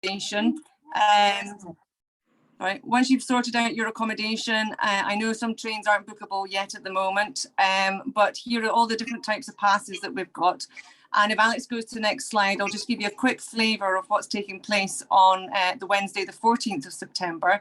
accommodation. Right, once you've sorted out your accommodation, I know some trains aren't bookable yet at the moment, but here are all the different types of passes that we've got. And if Alex goes to the next slide, I'll just give you a quick flavour of what's taking place on the Wednesday, the 14th of September.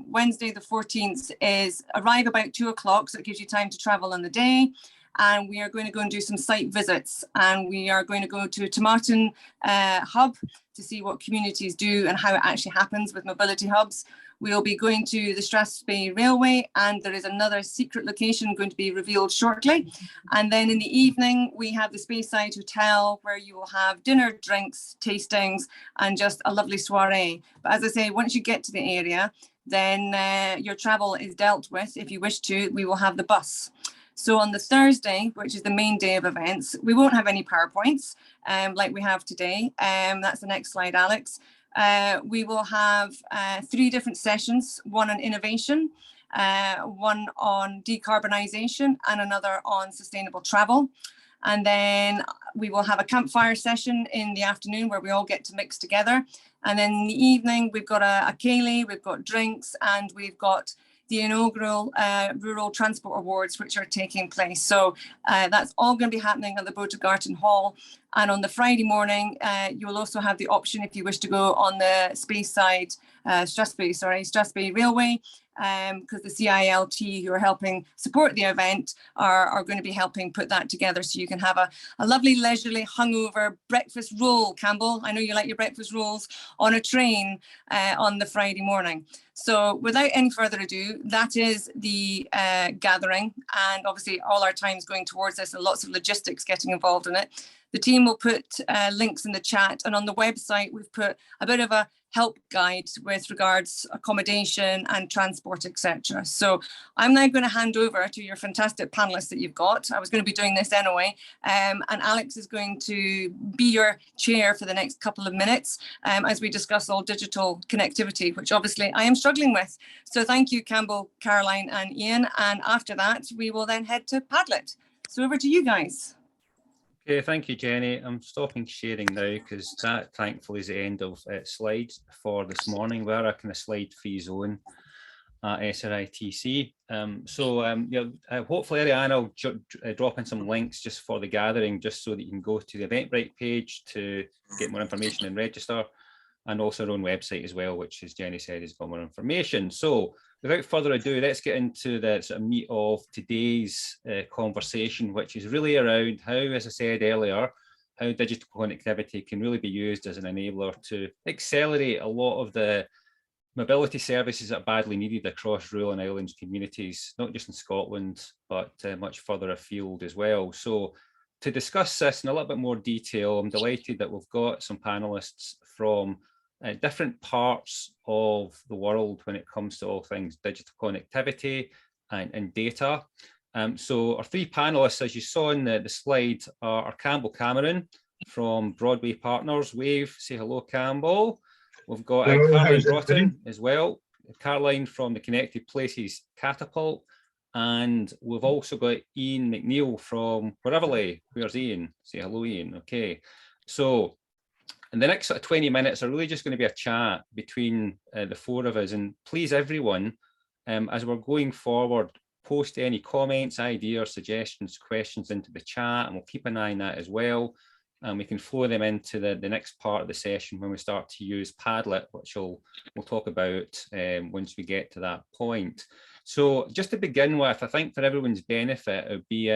Wednesday, the 14th is arrive about 2 o'clock, so it gives you time to travel on the day. And we are going to go and do some site visits, and we are going to go to Tomarton Hub to see what communities do and how it actually happens with mobility hubs. We'll be going to the Strathspey Railway, and there is another secret location going to be revealed shortly. And then in the evening, we have the Speyside Hotel, where you will have dinner, drinks, tastings, and just a lovely soiree. But as I say, once you get to the area, then your travel is dealt with. If you wish to, we will have the bus. So on the Thursday, which is the main day of events, we won't have any PowerPoints like we have today. That's the next slide, Alex. We will have 3 different sessions, one on innovation, one on decarbonisation, and another on sustainable travel. And then we will have a campfire session in the afternoon where we all get to mix together. And then in the evening, we've got a ceilidh, we've got drinks, and we've got the inaugural Rural Transport Awards, which are taking place. So that's all going to be happening at the Botegarten Hall. And on the Friday morning, you will also have the option, if you wish to go on the Strathspey Railway, because the CILT, who are helping support the event, are going to be helping put that together, so you can have a lovely leisurely hungover breakfast roll, Campbell. I know you like your breakfast rolls on a train on the Friday morning. So without any further ado, that is the gathering, and obviously all our time's going towards this and lots of logistics getting involved in it. The team will put links in the chat, and on the website we've put a bit of a help guide with regards accommodation and transport, etc. So I'm now going to hand over to your fantastic panelists that you've got. I was going to be doing this anyway, and Alex is going to be your chair for the next couple of minutes as we discuss all digital connectivity, which obviously I am struggling with. So thank you, Campbell, Caroline and Iain, and after that we will then head to Padlet. So over to you guys. Okay, thank you, Jenny. I'm stopping sharing now because that thankfully is the end of slides for this morning. We're a kind of slide-free zone at SRITC. Hopefully Iain will drop in some links just for the gathering, just so that you can go to the Eventbrite page to get more information and register, and also our own website as well, which, as Jenny said, has got more information. So without further ado, let's get into the sort of meat of today's conversation, which is really around how, as I said earlier, how digital connectivity can really be used as an enabler to accelerate a lot of the mobility services that are badly needed across rural and islands communities, not just in Scotland, but much further afield as well. So to discuss this in a little bit more detail, I'm delighted that we've got some panelists from different parts of the world when it comes to all things digital connectivity and data. So our 3 panelists, as you saw in the slide, are Campbell Cameron from Broadway Partners. Wave, say hello, Campbell. We've got Caroline Broughton as well, Caroline from the Connected Places Catapult, and we've also got Iain McNeill from Whereverly. Where's Iain? Say hello, Iain. Okay, so in the next sort of 20 minutes are really just going to be a chat between the 4 of us, and please everyone, as we're going forward, post any comments, ideas, suggestions, questions into the chat, and we'll keep an eye on that as well, and we can flow them into the next part of the session when we start to use Padlet, which we'll talk about once we get to that point. So just to begin with, I think for everyone's benefit, it would be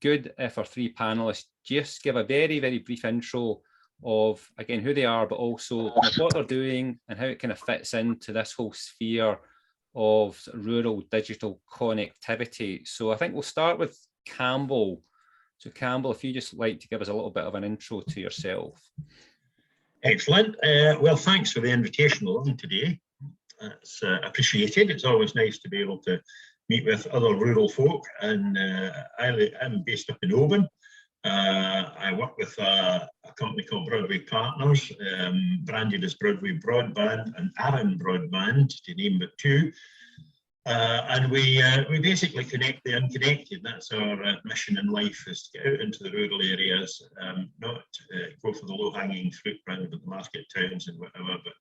good if our 3 panelists just give a very, very brief intro of, again, who they are, but also kind of what they're doing and how it kind of fits into this whole sphere of rural digital connectivity. So I think we'll start with Campbell. So Campbell, if you just like to give us a little bit of an intro to yourself. Excellent. Well, thanks for the invitation along today. It's appreciated. It's always nice to be able to meet with other rural folk, and I'm based up in Oban. I work with a company called Broadway Partners, branded as Broadway Broadband and Aaron Broadband, to name but 2. And we basically connect the unconnected. That's our mission in life, is to get out into the rural areas, not go for the low-hanging fruit round at the market towns and whatever, but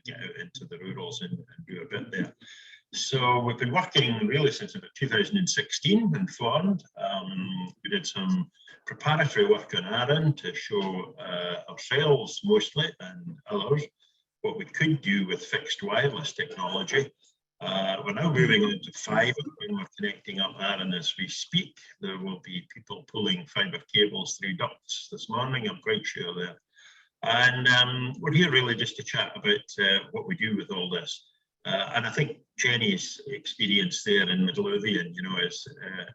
get out into the rurals and do a bit there. So we've been working really since about 2016 in Florence. We did some preparatory work on Aaron to show ourselves mostly and others what we could do with fixed wireless technology. We're now moving on to fibre, and we're connecting up Aaron as we speak. There will be people pulling fibre cables through ducts this morning, I'm quite sure there. And we're here really just to chat about what we do with all this. And I think Jenny's experience there in Midlothian,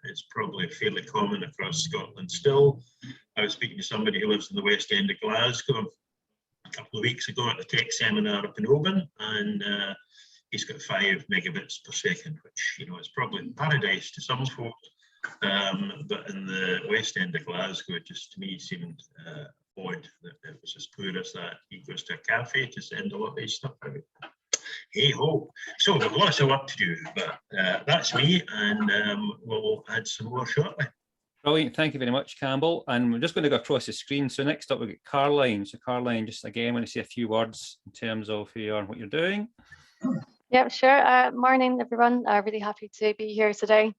is probably fairly common across Scotland still. I was speaking to somebody who lives in the West End of Glasgow a couple of weeks ago at the tech seminar up in Oban, and he's got 5 megabits per second, which is probably paradise to some folk. But in the West End of Glasgow, it just to me seemed odd that it was as poor as that. He goes to a cafe to send a lot of his stuff out. Hey ho! So we've lots of work to do, but that's me, and we'll add some more shortly. Brilliant, thank you very much, Campbell. And we're just going to go across the screen. So next up we've got Caroline. So Caroline, just again, want to say a few words in terms of who you are and what you're doing. Yeah, sure. Morning, everyone. Really happy to be here today.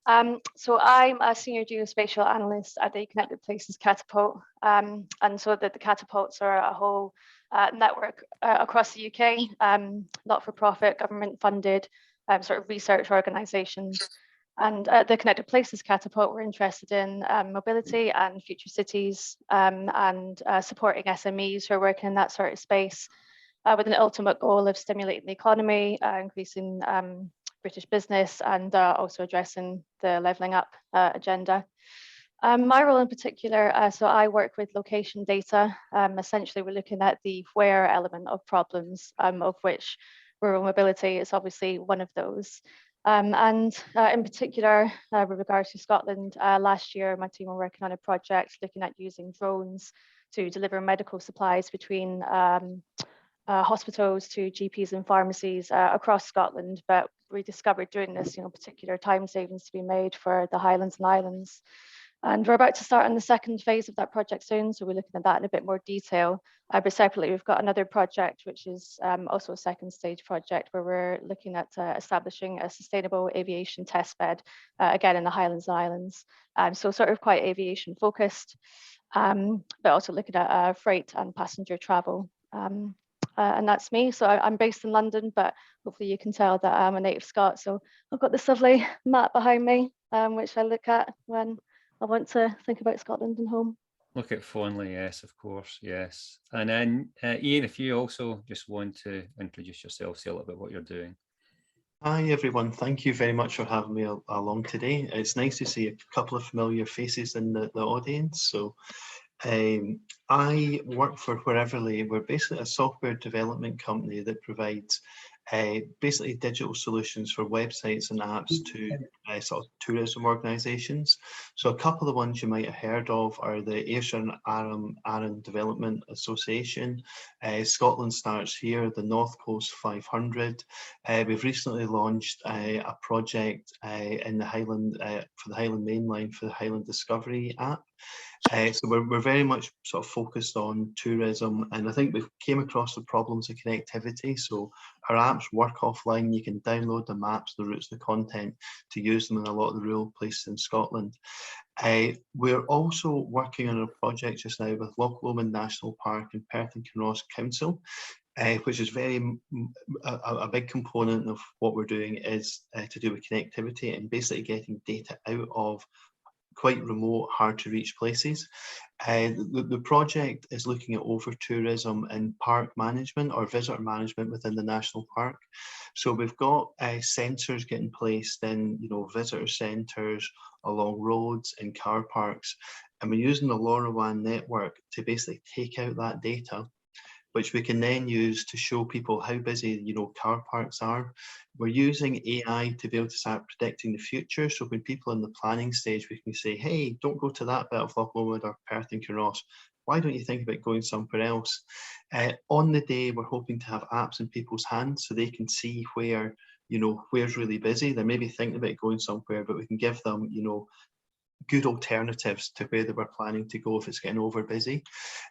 So I'm a senior geospatial analyst at the Connected Places Catapult. And so the catapults are a whole network across the UK, not-for-profit, government-funded sort of research organisations. And at the Connected Places Catapult, we're interested in mobility and future cities, and supporting SMEs who are working in that sort of space, with an ultimate goal of stimulating the economy, increasing British business, and also addressing the levelling up agenda. My role in particular, so I work with location data. Essentially, we're looking at the where element of problems, of which rural mobility is obviously one of those. And in particular, with regards to Scotland, last year, my team were working on a project looking at using drones to deliver medical supplies between hospitals to GPs and pharmacies across Scotland, but we discovered doing this, particular time savings to be made for the Highlands and Islands. And we're about to start on the second phase of that project soon, so we're looking at that in a bit more detail. But separately, we've got another project, which is also a second stage project, where we're looking at establishing a sustainable aviation test bed, again in the Highlands and Islands. So sort of quite aviation focused, but also looking at freight and passenger travel. And that's me. So I'm based in London, but hopefully you can tell that I'm a native Scot. So I've got this lovely map behind me, which I look at when I want to think about Scotland and home. Look at fondly, yes, of course, yes. And then Iain, if you also just want to introduce yourself, say a little bit what you're doing. Hi everyone, thank you very much for having me along today. It's nice to see a couple of familiar faces in the audience. So I work for Whereverly. We're basically a software development company that provides basically digital solutions for websites and apps to sort of tourism organisations. So a couple of ones you might have heard of are the Ayrshire and Arran Development Association, Scotland Starts Here, the North Coast 500. We've recently launched a project in the Highland for the Highland Mainline for the Highland Discovery app. So we're very much sort of focused on tourism, and I think we came across the problems of connectivity. So our apps work offline. You can download the maps, the routes, the content to use them in a lot of the rural places in Scotland. We're also working on a project just now with Loch Lomond National Park and Perth and Kinross Council, which is a big component of what we're doing is to do with connectivity and basically getting data out of quite remote, hard to reach places. The project is looking at over-tourism and park management or visitor management within the national park. So we've got sensors getting placed in, visitor centres, along roads and car parks, and we're using the LoRaWAN network to basically take out that data, which we can then use to show people how busy, car parks are. We're using AI to be able to start predicting the future. So when people are in the planning stage, we can say, hey, don't go to that bit of Loch Lomond or Perth and Kinross. Why don't you think about going somewhere else? On the day, we're hoping to have apps in people's hands so they can see where, you know, where's really busy. They're maybe thinking about going somewhere, but we can give them, you know, good alternatives to where they were planning to go if it's getting over busy.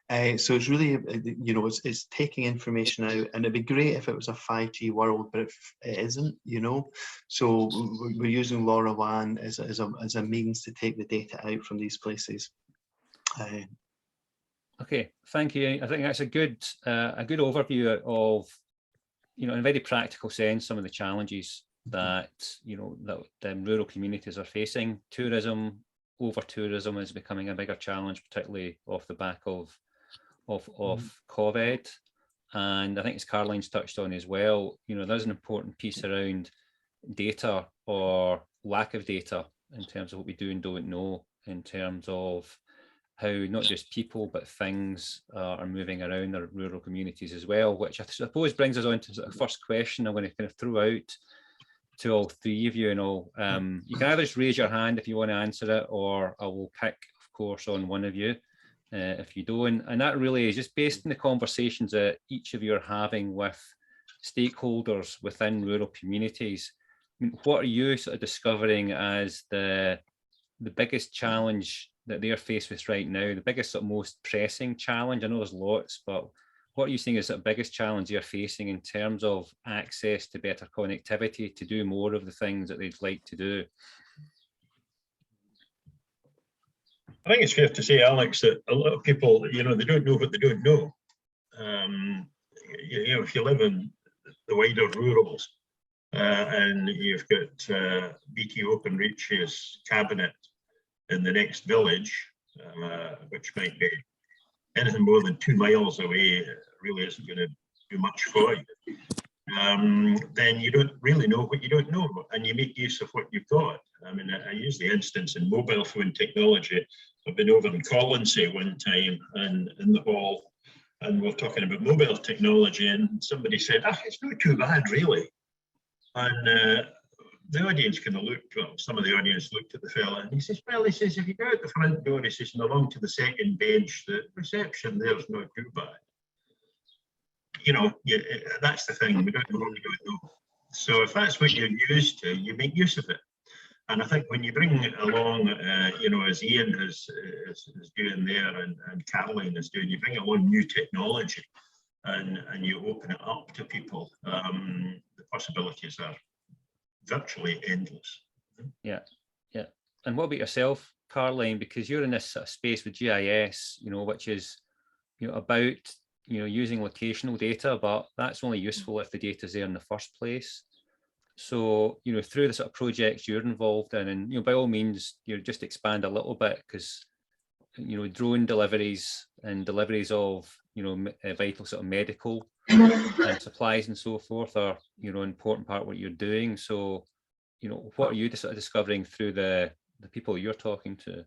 So it's really, you know, it's taking information out, and it'd be great if it was a 5G world, but it isn't, you know. So we're using LoRaWAN as a means to take the data out from these places. Okay, thank you. I think that's a good overview of, you know, in a very practical sense, some of the challenges that, you know, that rural communities are facing. Over-tourism is becoming a bigger challenge, particularly off the back of COVID. And I think, as Caroline's touched on as well, you know, there's an important piece around data or lack of data in terms of what we do and don't know, in terms of how not just people but things are moving around the rural communities as well, which I suppose brings us on to the first question I'm going to kind of throw out to all three of you. And all, you can either just raise your hand if you want to answer it, or I will pick, of course, on one of you if you don't. And that really is just based on the conversations that each of you are having with stakeholders within rural communities. I mean, what are you sort of discovering as the biggest challenge that they're faced with right now, the biggest sort of most pressing challenge? I know there's lots, but what are you seeing as the biggest challenge you're facing in terms of access to better connectivity to do more of the things that they'd like to do? I think it's fair to say, Alex, that a lot of people, you know, they don't know what they don't know. You know, if you live in the wider rurals and you've got BT Openreach's cabinet in the next village, which might be anything more than 2 miles away, really isn't going to do much for you. Then you don't really know what you don't know, and you make use of what you've got. I mean, I use the instance in mobile phone technology. I've been over in Colonsay one time and in the hall, and we're talking about mobile technology, and somebody said, it's not too bad, really. And the audience kind of looked, well, some of the audience looked at the fella, and he says, well, he says, if you go out the front door, he says, and along to the second bench, the reception there's not too bad. You know, that's the thing, we don't know what we don't know. So if that's what you're used to, you make use of it. And I think when you bring along, you know, as Iain is doing there and Caroline is doing, you bring along new technology and you open it up to people, the possibilities are virtually endless. Yeah. And what about yourself, Caroline? Because you're in this sort of space with GIS, you know, which is, you know, about, you know, using locational data, but that's only useful if the data is there in the first place. So, you know, through the sort of projects you're involved in, and, you know, by all means, you know, just expand a little bit, because, you know, drone deliveries and deliveries of, you know, vital sort of medical and supplies and so forth are, you know, an important part of what you're doing. So, you know, what are you sort of discovering through the people you're talking to?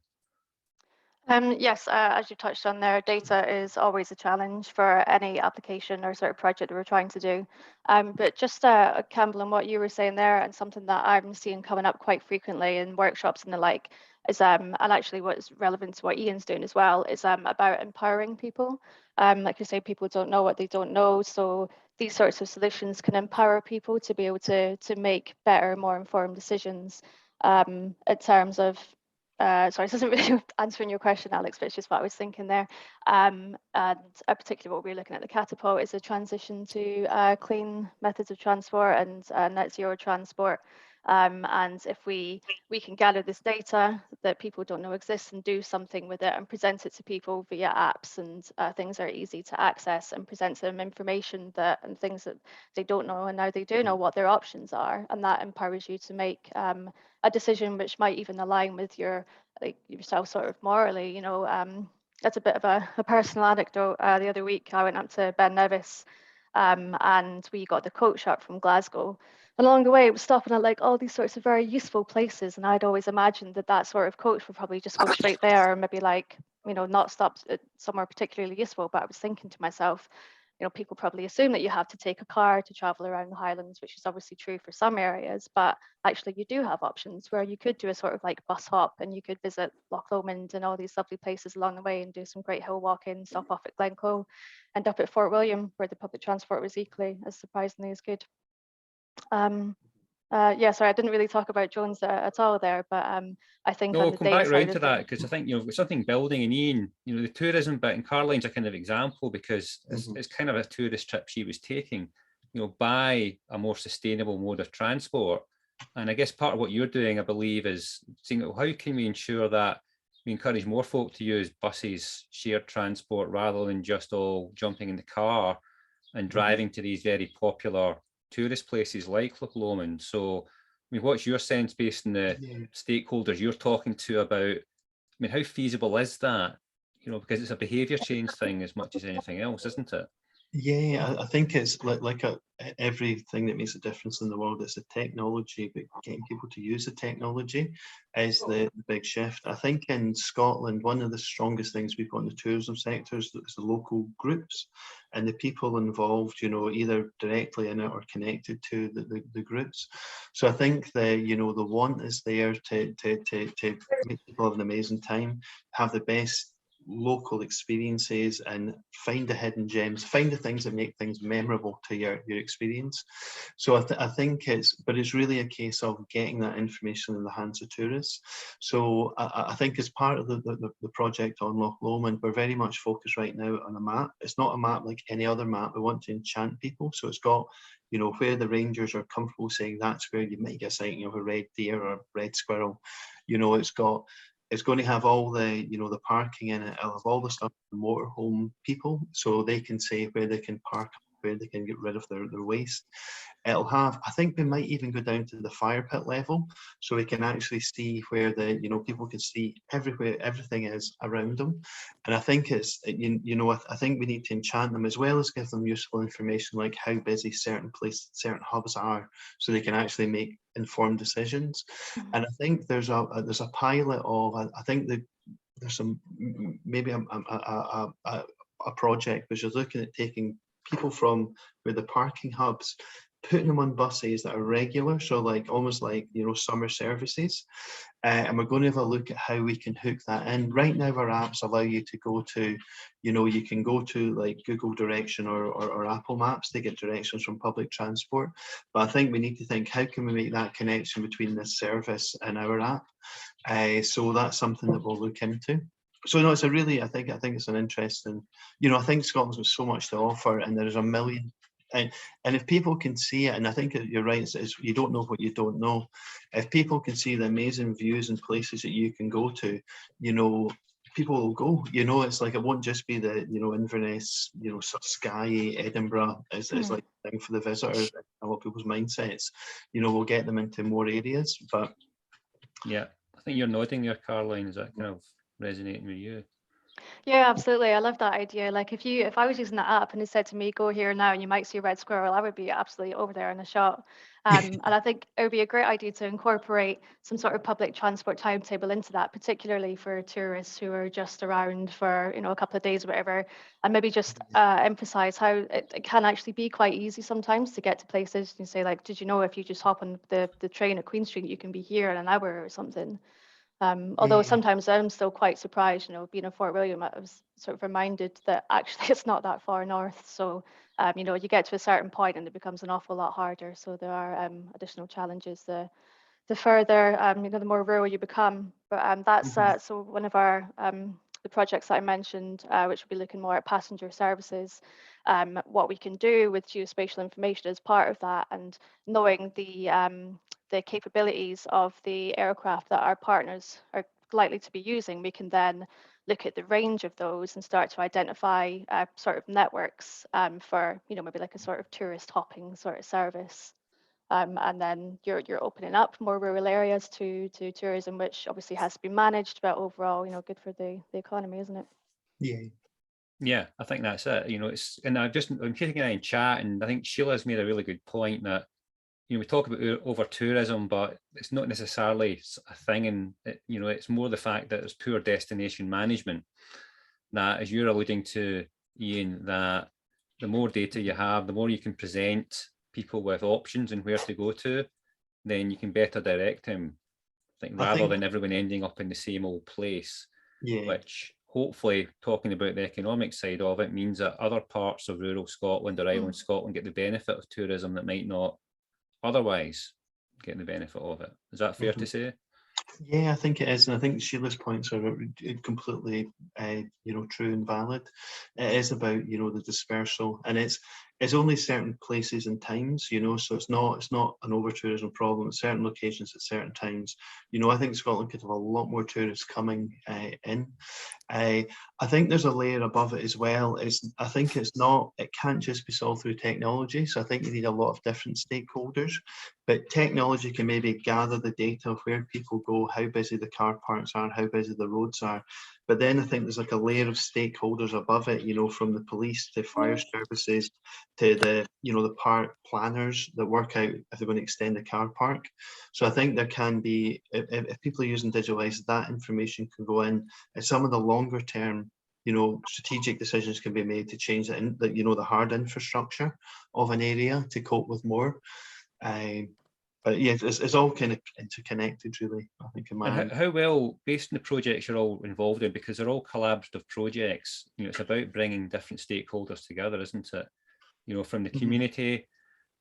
Yes, as you touched on there, data is always a challenge for any application or sort of project that we're trying to do. But just Campbell, and what you were saying there, and something that I'm seeing coming up quite frequently in workshops and the like, is and actually what's relevant to what Iain's doing as well, is about empowering people. Like you say, people don't know what they don't know, so these sorts of solutions can empower people to be able to make better, more informed decisions in terms of sorry, this isn't really answering your question, Alex, but it's just what I was thinking there. And particularly what we're looking at the Catapult is a transition to clean methods of transport and net zero transport. And if we can gather this data that people don't know exists and do something with it and present it to people via apps and things that are easy to access, and present them information and things that they don't know, and now they do know what their options are, and that empowers you to make a decision which might even align with yourself sort of morally, you know. That's a bit of a personal anecdote. The other week I went up to Ben Nevis and we got the coach up from Glasgow. Along the way, it was stopping at like all these sorts of very useful places, and I'd always imagined that sort of coach would probably just go straight there, or maybe like, you know, not stop at somewhere particularly useful. But I was thinking to myself, you know, people probably assume that you have to take a car to travel around the Highlands, which is obviously true for some areas, but actually you do have options where you could do a sort of like bus hop, and you could visit Loch Lomond and all these lovely places along the way and do some great hill walking, stop off at Glencoe, end up at Fort William, where the public transport was equally as surprisingly as good. Yeah, sorry, I didn't really talk about drones at all there, but I think No, on we'll the come data back side round of to that things. because I think, you know, with something building in Iain, you know, the tourism bit, and Caroline's a kind of example because it's kind of a tourist trip she was taking, you know, by a more sustainable mode of transport. And I guess part of what you're doing, I believe, is saying, well, how can we ensure that we encourage more folk to use buses, shared transport, rather than just all jumping in the car and driving to these very popular tourist places like Loch Lomond. So, I mean, what's your sense based on the stakeholders you're talking to about, I mean, how feasible is that? You know, because it's a behaviour change thing as much as anything else, isn't it? Yeah, I think it's like everything that makes a difference in the world. It's the technology, but getting people to use the technology is the big shift. I think in Scotland, one of the strongest things we've got in the tourism sector is the local groups and the people involved, you know, either directly in it or connected to the groups. So I think the want is there to make people have an amazing time, have the best local experiences, and find the hidden gems, find the things that make things memorable to your experience. So I think it's really a case of getting that information in the hands of tourists. So I think as part of the project on Loch Lomond, we're very much focused right now on a map. It's not a map like any other map. We want to enchant people. So it's got, you know, where the rangers are comfortable saying that's where you might get a sighting of a red deer or a red squirrel. You know, it's going to have all the, you know, the parking in it. It'll have all the stuff for motorhome people, so they can say where they can park, where they can get rid of their waste. It'll have, I think we might even go down to the fire pit level, so we can actually see where the, you know, people can see everywhere, everything is around them. And I think it's, you know, I think we need to enchant them as well as give them useful information like how busy certain places, certain hubs are, so they can actually make informed decisions. And I think there's a pilot of, I think that there's some, maybe a project which is looking at taking people from where the parking hubs, putting them on buses that are regular, so like almost like, you know, summer services, and we're going to have a look at how we can hook that in. Right now our apps allow you to go to, you know, you can go to like Google Direction or Apple Maps to get directions from public transport, but I think we need to think, how can we make that connection between this service and our app? So that's something that we'll look into. So no, it's a really, I think it's an interesting, you know, I think Scotland's got so much to offer, and there's a million. And if people can see it, and I think you're right, it's you don't know what you don't know. If people can see the amazing views and places that you can go to, you know, people will go. You know, it's like, it won't just be the, you know, Inverness, you know, Skye, Edinburgh. It's like a thing for the visitors, a lot of people's mindsets. You know, we'll get them into more areas. But yeah, I think you're nodding there, Caroline. Is that kind of resonating with you? Yeah, absolutely. I love that idea. Like if I was using that app and it said to me, go here now and you might see a red squirrel, I would be absolutely over there in a shot. And I think it would be a great idea to incorporate some sort of public transport timetable into that, particularly for tourists who are just around for, you know, a couple of days or whatever, and maybe just emphasize how it can actually be quite easy sometimes to get to places. You say like, did you know if you just hop on the train at Queen Street, you can be here in an hour or something? Although sometimes I'm still quite surprised, you know, being in Fort William, I was sort of reminded that actually it's not that far north. So, you know, you get to a certain point and it becomes an awful lot harder. So there are additional challenges the further, you know, the more rural you become. But that's so one of our the projects that I mentioned, which will be looking more at passenger services, what we can do with geospatial information as part of that, and knowing the capabilities of the aircraft that our partners are likely to be using, we can then look at the range of those and start to identify sort of networks for, you know, maybe like a sort of tourist hopping sort of service. And then you're opening up more rural areas to tourism, which obviously has to be managed, but overall, you know, good for the economy, isn't it? Yeah, I think that's it. You know, it's, and I'm keeping an eye in chat, and I think Sheila's made a really good point that, you know, we talk about over tourism, but it's not necessarily a thing, and you know, it's more the fact that there's poor destination management. That, as you're alluding to, Iain, that the more data you have, the more you can present people with options and where to go to, then you can better direct them. I think rather than everyone ending up in the same old place, which hopefully, talking about the economic side of it, means that other parts of rural Scotland or island Scotland get the benefit of tourism that might not otherwise. getting the benefit of it. Is that fair to say? Yeah, I think it is, and I think Sheila's points are completely, true and valid. It is about, the dispersal, and it's only certain places and times, so it's not an over-tourism problem at certain locations at certain times. I think Scotland could have a lot more tourists coming in. I think there's a layer above it as well. It can't just be solved through technology. So I think you need a lot of different stakeholders, but technology can maybe gather the data of where people go, how busy the car parks are, how busy the roads are. But then I think there's like a layer of stakeholders above it, from the police to fire services to the park planners that work out if they're going to extend the car park. So I think there can be, if people are using digitalized, that information can go in, and some of the longer term, strategic decisions can be made to change the hard infrastructure of an area to cope with more. But yeah, it's all kind of interconnected, really, I think, in my And how well, based on the projects you're all involved in, because they're all collaborative projects, it's about bringing different stakeholders together, isn't it? From the community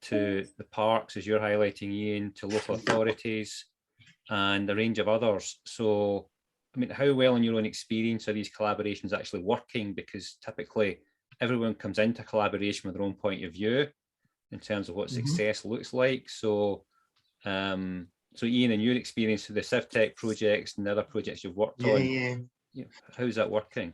to the parks, as you're highlighting, Iain, to local authorities and a range of others. So, I mean, how well in your own experience are these collaborations actually working? Because typically everyone comes into collaboration with their own point of view in terms of what success looks like. So, so Iain, in your experience with the SRITC projects and the other projects you've worked on, how's that working?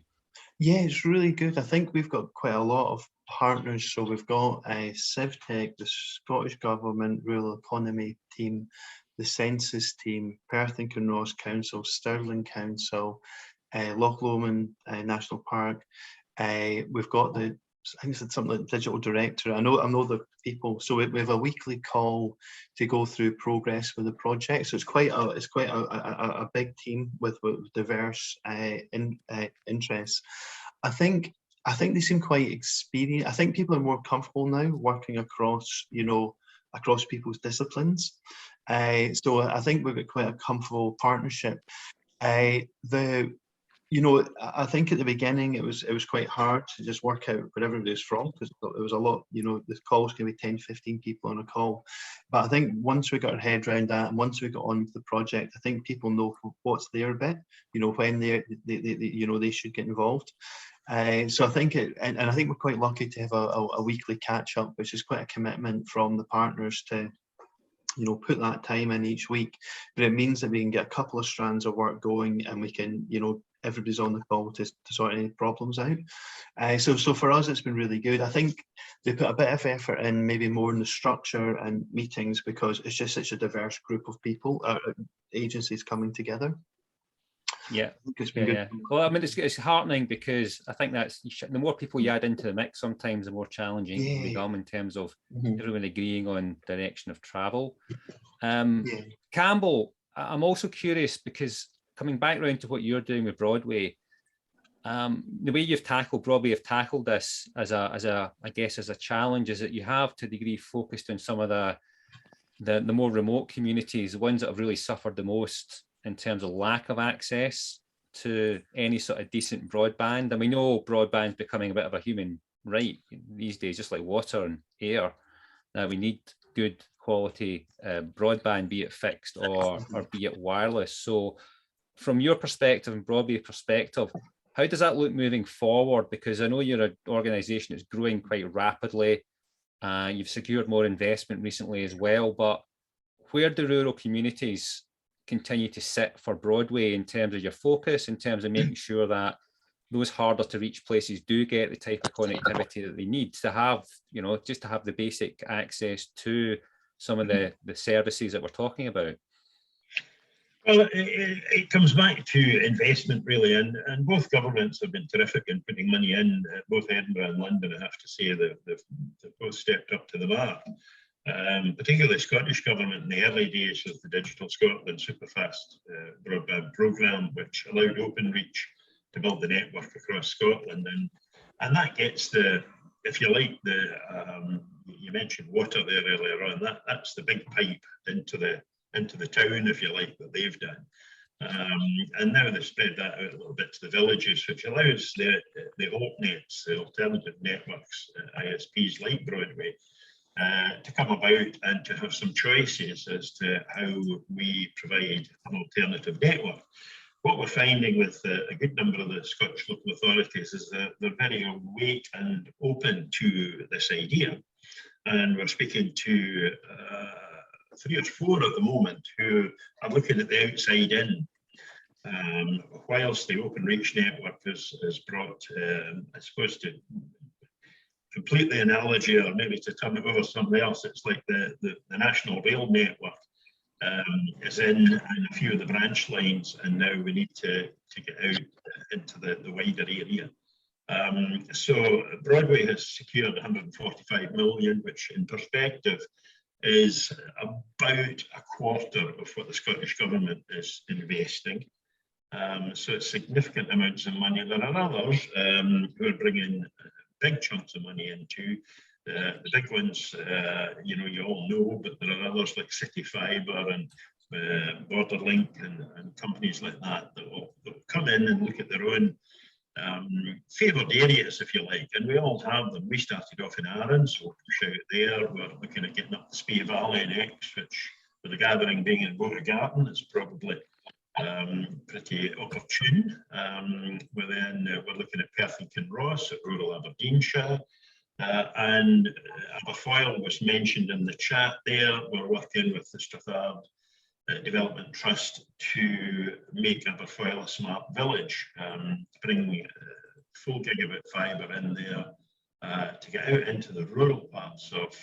Yeah, it's really good. I think we've got quite a lot of partners. So we've got SRITC, the Scottish Government Rural Economy team, the Census team, Perth and Kinross Council, Stirling Council, Loch Lomond National Park. We've got I think it's something like digital director. I know the people. So we have a weekly call to go through progress with the project. So it's quite a big team with diverse interests. I think they seem quite experienced. I think people are more comfortable now working across across people's disciplines. So I think we've got quite a comfortable partnership. I think at the beginning it was quite hard to just work out where everybody's from, because it was a lot, the calls can be 10, 15 people on a call. But I think once we got our head around that and once we got on with the project, I think people know what's their bit, when they should get involved. So I think and I think we're quite lucky to have a weekly catch up, which is quite a commitment from the partners to put that time in each week. But it means that we can get a couple of strands of work going, and we can everybody's on the call to sort any problems out. So for us, it's been really good. I think they put a bit of effort in, maybe more in the structure and meetings, because it's just such a diverse group of people, agencies coming together. Yeah, it's been good. Yeah. Well, I mean, it's heartening, because I think that's the more people you add into the mix, sometimes the more challenging it can become in terms of everyone agreeing on direction of travel. Campbell, I'm also curious, because coming back around to what you're doing with Broadway, the way you've tackled this as a challenge, is that you have to a degree focused on some of the more remote communities, the ones that have really suffered the most in terms of lack of access to any sort of decent broadband. And we know broadband's becoming a bit of a human right these days, just like water and air. We need good quality broadband, be it fixed or be it wireless. So from your perspective and Broadway's perspective, how does that look moving forward? Because I know you're an organisation that's growing quite rapidly. You've secured more investment recently as well, but where do rural communities continue to sit for Broadway in terms of your focus, in terms of making sure that those harder to reach places do get the type of connectivity that they need to have, just to have the basic access to some of the services that we're talking about? Well, it comes back to investment, really, and both governments have been terrific in putting money in. Both Edinburgh and London, I have to say, they've both stepped up to the mark. Particularly the Scottish Government in the early days with the Digital Scotland Superfast broadband programme, which allowed Openreach to build the network across Scotland, and that gets if you like, you mentioned water there earlier on. That's the big pipe into the town, if you like, that they've done. And now they've spread that out a little bit to the villages, which allows the altnets, the alternative networks, ISPs like Broadway, to come about and to have some choices as to how we provide an alternative network. What we're finding with a good number of the Scottish local authorities is that they're very awake and open to this idea. And we're speaking to 3 or 4 at the moment who are looking at the outside in. Whilst the Open Reach network has brought, I suppose, to complete the analogy, or maybe to turn it over somewhere else, it's like the National Rail network is in a few of the branch lines, and now we need to get out into the wider area. So Broadway has secured 145 million, which in perspective is about a quarter of what the Scottish Government is investing. So it's significant amounts of money. There are others who are bringing big chunks of money into the big ones, you know, you all know, but there are others like City Fibre and Borderlink and companies like that that will come in and look at their own favoured areas, if you like, and we all have them. We started off in Arran, so we'll push out there. We're looking at getting up the Spey Valley next, which, with the gathering being in Beauregard, is probably pretty opportune. We're looking at Perth and Kinross at rural Aberdeenshire. And Aberfoyle was mentioned in the chat there. We're working with the Strathard Development Trust to make Aberfoyle a smart village, to bring full gigabit fibre in there to get out into the rural parts of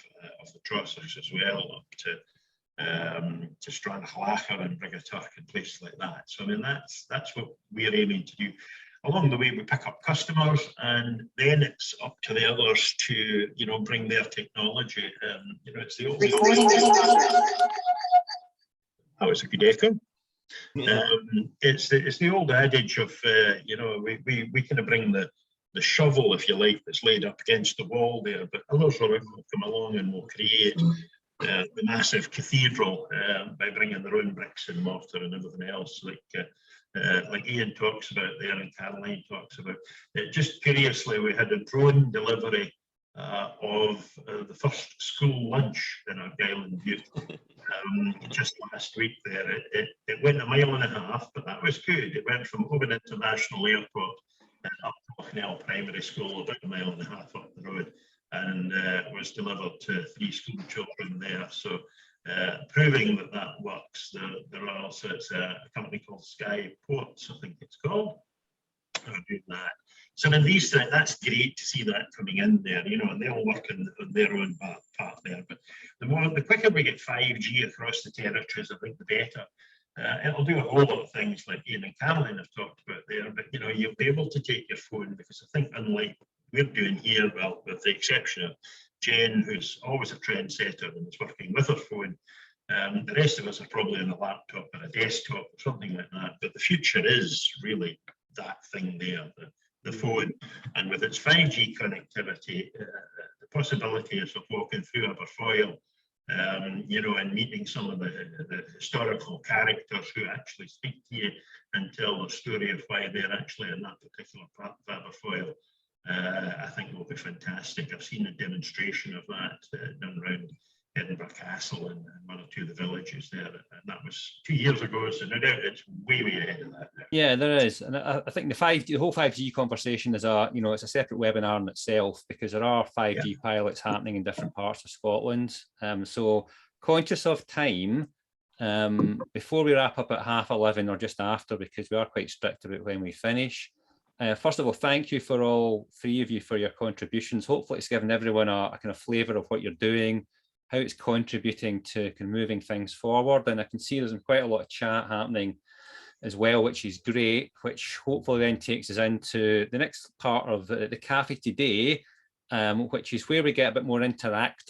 the Trossachs as well, up to Stranraer and Brigaturk and places like that. So I mean, that's what we're aiming to do. Along the way, we pick up customers, and then it's up to the others to, you know, bring their technology. You know, it's the old. That was a good echo. It's the old adage of, you know, we kind of bring the shovel, if you like, that's laid up against the wall there, but others will come along and will create the massive cathedral by bringing their own bricks and mortar and everything else, like Iain talks about there and Caroline talks about. Just curiously, we had a drone delivery of the first school lunch in our Guyland View just last week there. It went 1.5 miles, but that was good. It went from Oban International Airport up to McNeill Primary School, about 1.5 miles up the road, and was delivered to 3 school children there. So proving that works. There are also, it's a company called Sky Ports, I think it's called, are doing that. So in these things, that's great to see that coming in there, you know, and they all work on their own part there. But the quicker we get 5G across the territories, I think the better. It'll do a whole lot of things like Iain and Caroline have talked about there, but you know, you'll be able to take your phone, because I think unlike we're doing here, well, with the exception of Jen, who's always a trendsetter and is working with her phone, the rest of us are probably on a laptop or a desktop or something like that. But the future is really that thing there, the phone, and with its 5G connectivity, the possibilities of walking through Aberfoyle, you know, and meeting some of the historical characters who actually speak to you and tell the story of why they're actually in that particular part of Aberfoyle, I think will be fantastic. I've seen a demonstration of that done around Edinburgh Castle and 1 or 2 of the villages there, and that was 2 years ago, so no doubt it's way ahead of that now. Yeah, there is, and I think the whole 5G conversation is it's a separate webinar in itself, because there are 5G pilots happening in different parts of Scotland. So conscious of time, before we wrap up at 11:30 or just after, because we are quite strict about when we finish. First of all, thank you for all 3 of you for your contributions. Hopefully it's given everyone a kind of flavour of what you're doing, how it's contributing to kind of moving things forward. And I can see there's quite a lot of chat happening as well, which is great, which hopefully then takes us into the next part of the cafe today, which is where we get a bit more interactive